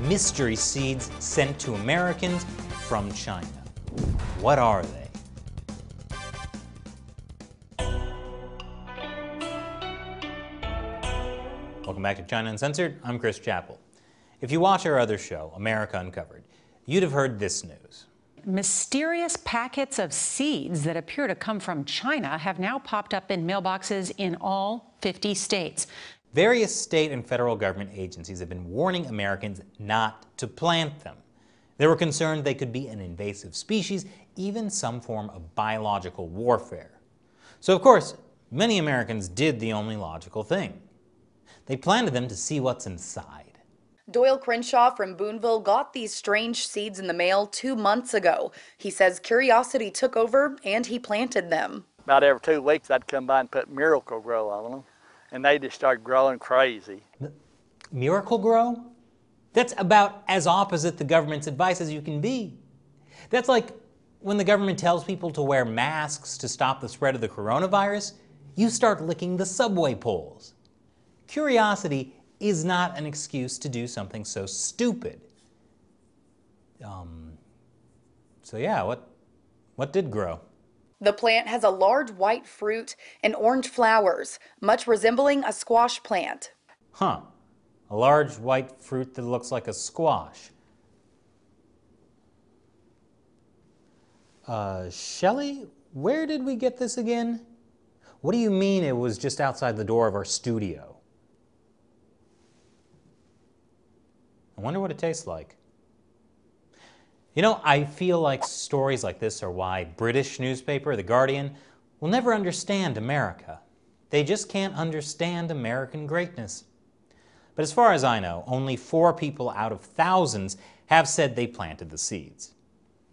mystery seeds sent to Americans from China. What are they? Welcome back to China Uncensored. I'm Chris Chappell. If you watch our other show, America Uncovered, you'd have heard this news. Mysterious packets of seeds that appear to come from China have now popped up in mailboxes in all 50 states. Various state and federal government agencies have been warning Americans not to plant them. They were concerned they could be an invasive species, even some form of biological warfare. So of course, many Americans did the only logical thing. They planted them to see what's inside. Doyle Crenshaw from Boonville got these strange seeds in the mail 2 months ago. He says curiosity took over and he planted them. About every 2 weeks I'd come by and put Miracle Grow on them, and they just started growing crazy. Miracle Grow? That's about as opposite the government's advice as you can be. That's like when the government tells people to wear masks to stop the spread of the coronavirus, you start licking the subway poles. Curiosity is not an excuse to do something so stupid. So yeah, what did grow? The plant has a large white fruit and orange flowers, much resembling a squash plant. Huh, a large white fruit that looks like a squash. Shelley, where did we get this again? What do you mean it was just outside the door of our studio? I wonder what it tastes like. You know, I feel like stories like this are why British newspaper, The Guardian, will never understand America. They just can't understand American greatness. But as far as I know, only 4 people out of thousands have said they planted the seeds.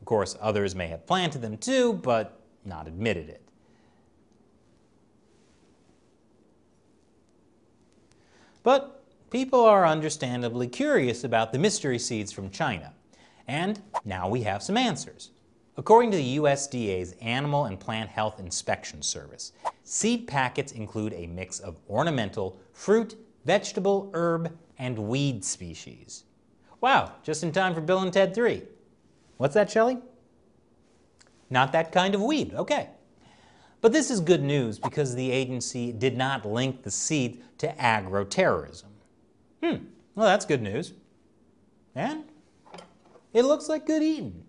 Of course, others may have planted them too, but not admitted it. But people are understandably curious about the mystery seeds from China. And now we have some answers. According to the USDA's Animal and Plant Health Inspection Service, seed packets include a mix of ornamental, fruit, vegetable, herb, and weed species. Wow, just in time for Bill and Ted 3. What's that, Shelley? Not that kind of weed, okay. But this is good news because the agency did not link the seed to agro-terrorism. Well, that's good news. And it looks like good eating.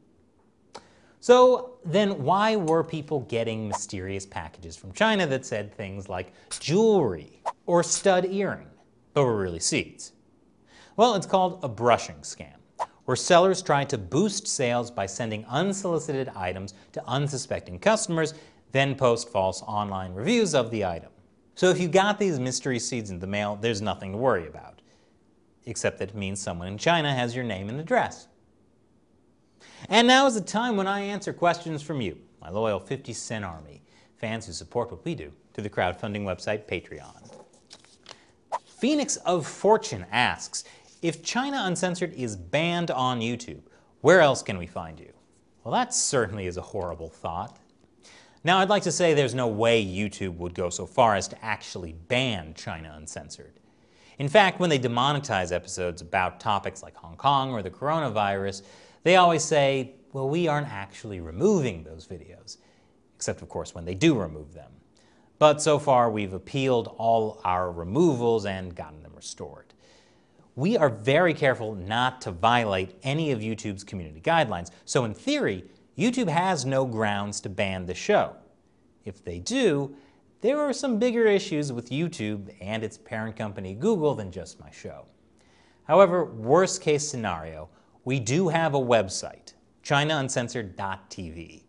So then why were people getting mysterious packages from China that said things like jewelry or stud earring, but were really seeds? Well, it's called a brushing scam, where sellers try to boost sales by sending unsolicited items to unsuspecting customers, then post false online reviews of the item. So if you got these mystery seeds in the mail, there's nothing to worry about. Except that it means someone in China has your name and address. And now is the time when I answer questions from you, my loyal 50-cent army, fans who support what we do through the crowdfunding website Patreon. Phoenix of Fortune asks, if China Uncensored is banned on YouTube, where else can we find you? Well, that certainly is a horrible thought. Now, I'd like to say there's no way YouTube would go so far as to actually ban China Uncensored. In fact, when they demonetize episodes about topics like Hong Kong or the coronavirus, they always say, well, we aren't actually removing those videos. Except, of course, when they do remove them. But so far, we've appealed all our removals and gotten them restored. We are very careful not to violate any of YouTube's community guidelines, so in theory, YouTube has no grounds to ban the show. If they do, there are some bigger issues with YouTube and its parent company Google than just my show. However, worst case scenario, we do have a website, ChinaUncensored.tv.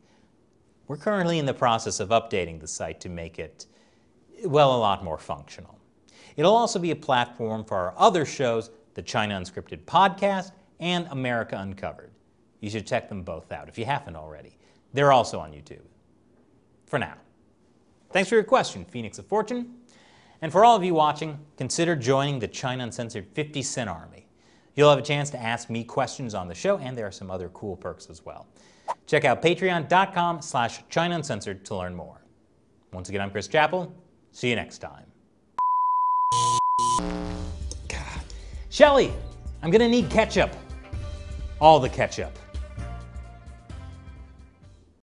We're currently in the process of updating the site to make it, well, a lot more functional. It'll also be a platform for our other shows, the China Unscripted podcast and America Uncovered. You should check them both out if you haven't already. They're also on YouTube. For now. Thanks for your question, Phoenix of Fortune. And for all of you watching, consider joining the China Uncensored 50-cent army. You'll have a chance to ask me questions on the show, and there are some other cool perks as well. Check out patreon.com/China Uncensored to learn more. Once again, I'm Chris Chappell. See you next time. God. Shelley, I'm gonna need ketchup. All the ketchup.